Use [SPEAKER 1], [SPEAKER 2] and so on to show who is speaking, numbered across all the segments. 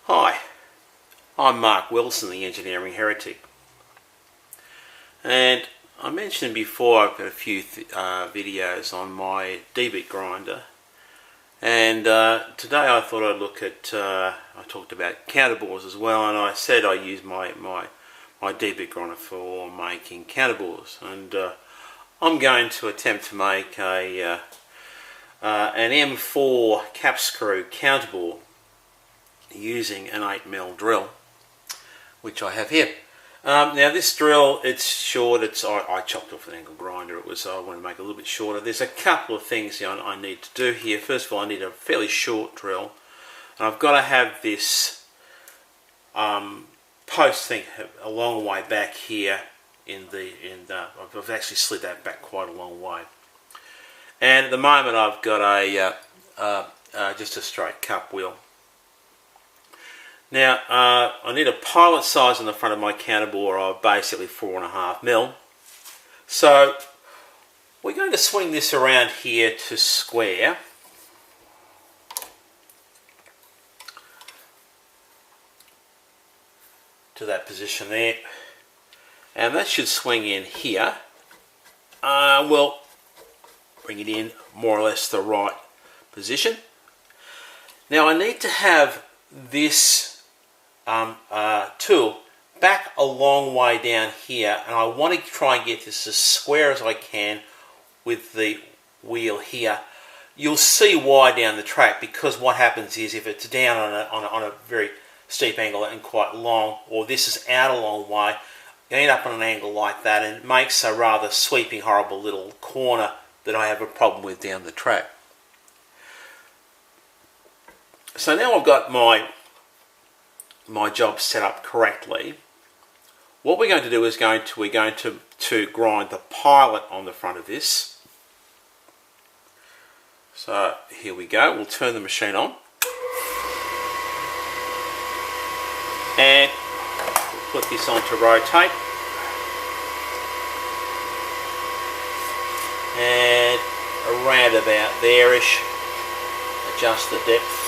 [SPEAKER 1] Hi, I'm Mark Wilson, the Engineering Heretic, and I mentioned before I've got a few videos on my D-bit grinder, and today I thought I'd look at, I talked about counterbores as well, and I said I use my D-bit grinder for making counterbores, and I'm going to attempt to make an M4 cap screw counterbore using an 8mm drill, which I have here. Now this drill, it's short. I chopped off an angle grinder. I want to make it a little bit shorter. There's a couple of things I need to do here. First of all, I need a fairly short drill, and I've got to have this post thing a long way back here. I've actually slid that back quite a long way, and at the moment I've got just a straight cup wheel. Now I need a pilot size on the front of my counterbore of basically 4.5mm. So we're going to swing this around here to square. To that position there. And that should swing in here. We'll bring it in more or less the right position. Now I need to have this tool back a long way down here, and I want to try and get this as square as I can with the wheel here. You'll see why down the track, because what happens is if it's down on a very steep angle and quite long, or this is out a long way, you end up on an angle like that, and it makes a rather sweeping, horrible little corner that I have a problem with down the track. So now I've got my job set up correctly. What we're going to do is we're going to grind the pilot on the front of this. So here we go. We'll turn the machine on, and we'll put this on to rotate, and around about there-ish, adjust the depth.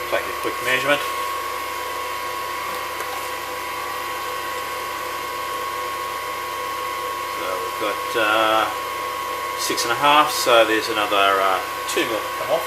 [SPEAKER 1] Take a quick measurement. So we've got 6.5, so there's another 2mm to come off.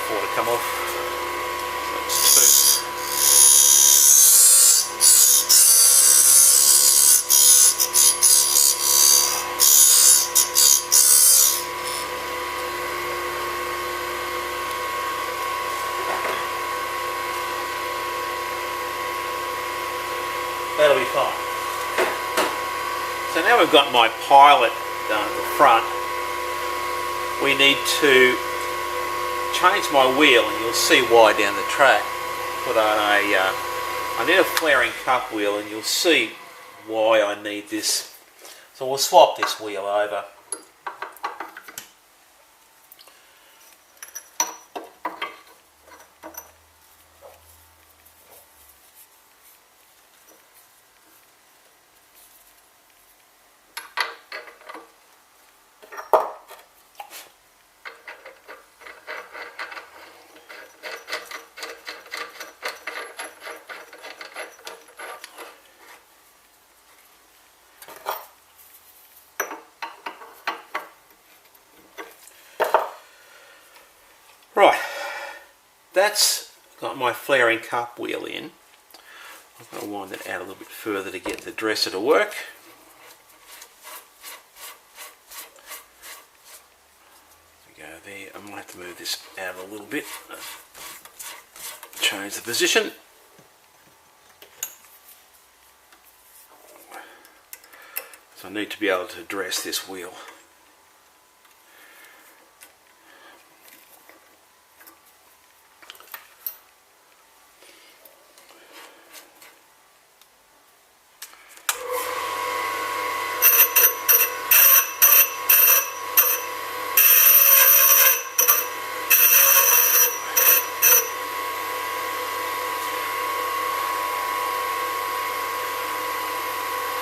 [SPEAKER 1] To come off. So that's 2. That'll be fine. So now we've got my pilot done at the front. We need to change my wheel, and you'll see why down the track. Put on I need a flaring cup wheel, and you'll see why I need this. So we'll swap this wheel over. Right, that's got my flaring cup wheel in. I'm going to wind it out a little bit further to get the dresser to work. There we go there. I might have to move this out a little bit. Change the position. So I need to be able to dress this wheel.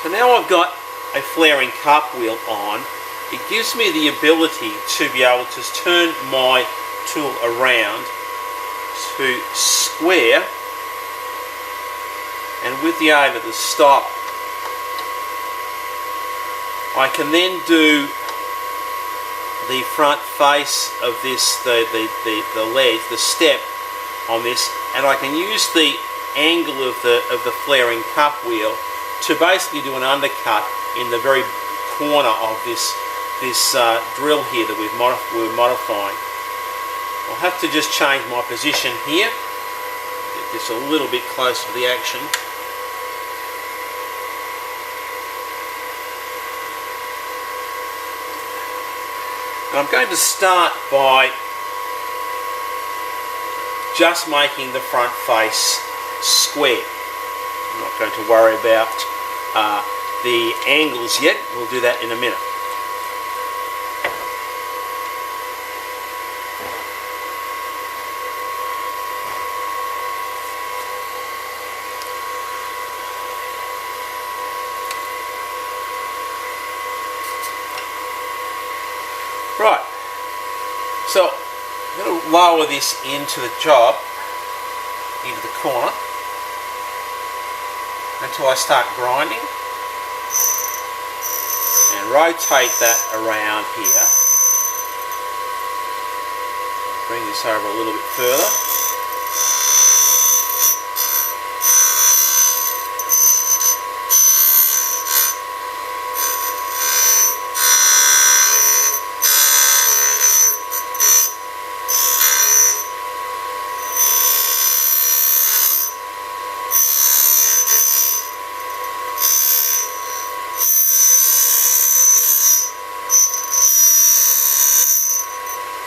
[SPEAKER 1] So now I've got a flaring cup wheel on. It gives me the ability to be able to turn my tool around to square, and with the aim at the stop I can then do the front face of this, the ledge, the step on this, and I can use the angle of the flaring cup wheel to basically do an undercut in the very corner of this drill here that we're modifying. I'll have to just change my position here, get this a little bit closer to the action. And I'm going to start by just making the front face square. I'm not going to worry about the angles yet. We'll do that in a minute. Right, so I'm going to lower this into the job, into the corner, until I start grinding, and rotate that around here. Bring this over a little bit further.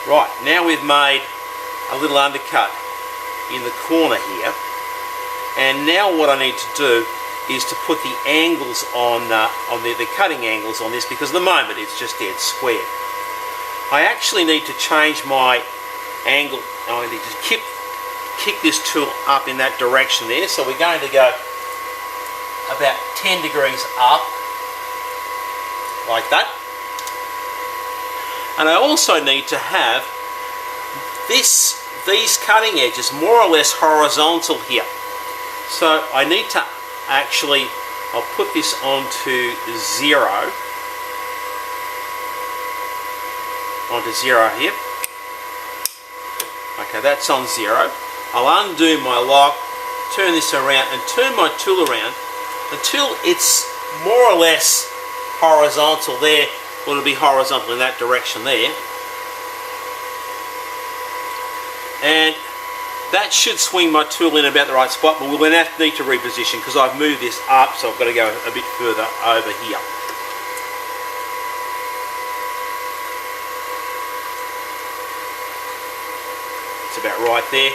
[SPEAKER 1] Right, now we've made a little undercut in the corner here, and now what I need to do is to put the angles on the cutting angles on this, because at the moment it's just dead square. I actually need to change my angle. I need to kick this tool up in that direction there, so we're going to go about 10 degrees up, like that. And I also need to have these cutting edges more or less horizontal here. So I need to actually, I'll put this onto 0. Onto 0 here. Okay, that's on 0. I'll undo my lock, turn this around and turn my tool around until it's more or less horizontal there. Well, it'll be horizontal in that direction there. And that should swing my tool in about the right spot, but we're going to need to reposition because I've moved this up, so I've got to go a bit further over here. It's about right there.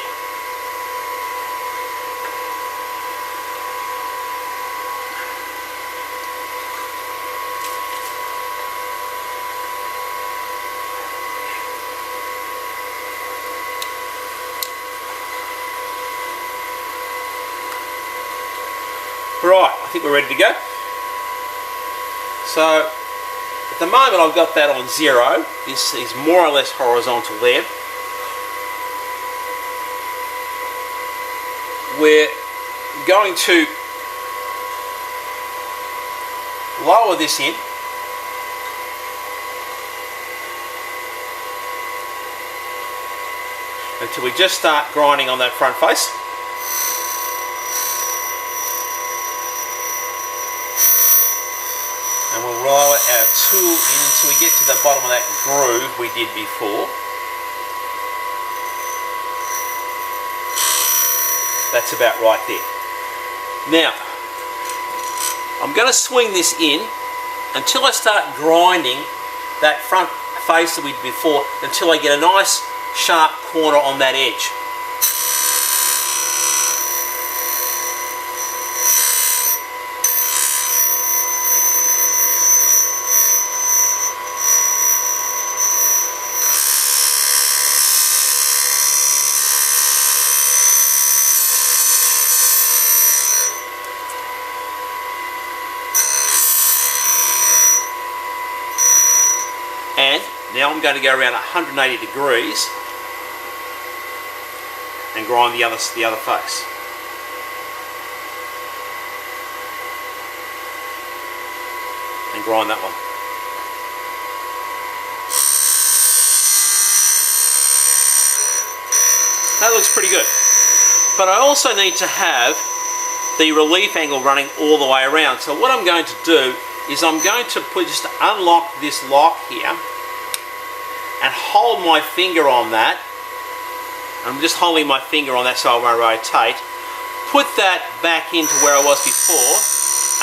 [SPEAKER 1] Right, I think we're ready to go. So, at the moment I've got that on 0. This is more or less horizontal there. We're going to lower this in. until we just start grinding on that front face. And we'll roll our tool in until we get to the bottom of that groove we did before. That's about right there. Now, I'm going to swing this in until I start grinding that front face that we did before, until I get a nice sharp corner on that edge. And now I'm going to go around 180 degrees and grind the other face. And grind that one. That looks pretty good. But I also need to have the relief angle running all the way around. So what I'm going to do is I'm going to just unlock this lock here and hold my finger on that. I'm just holding my finger on that so I won't rotate. Put that back into where I was before,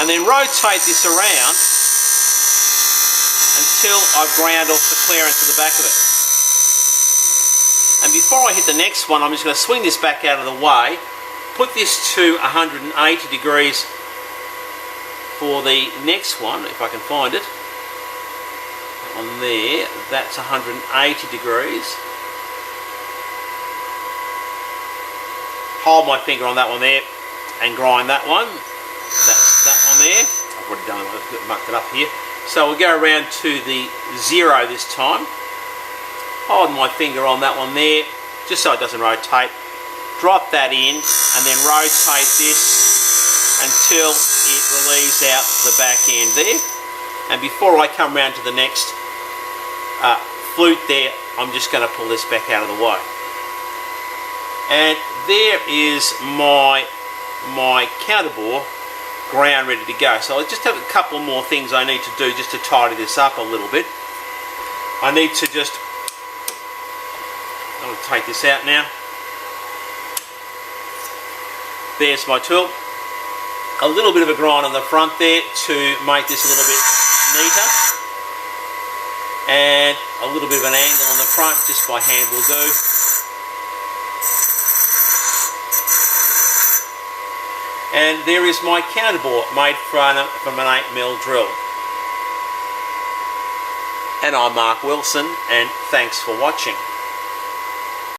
[SPEAKER 1] and then rotate this around until I've ground off the clearance of the back of it. And before I hit the next one, I'm just going to swing this back out of the way, put this to 180 degrees for the next one, if I can find it. That one there, that's 180 degrees. Hold my finger on that one there and grind that one. That's that one there. I've already done it, I've mucked it up here. So we'll go around to the 0 this time. Hold my finger on that one there, just so it doesn't rotate. Drop that in and then rotate this until it relieves out the back end there. And before I come round to the next flute there, I'm just going to pull this back out of the way. And there is my counterbore ground ready to go. So I just have a couple more things I need to do just to tidy this up a little bit. I need to just, I'm going to take this out now. There's my tool. A little bit of a grind on the front there to make this a little bit neater. And a little bit of an angle on the front, just by hand will do. And there is my counterbore made from an 8mm drill. And I'm Mark Wilson, and thanks for watching.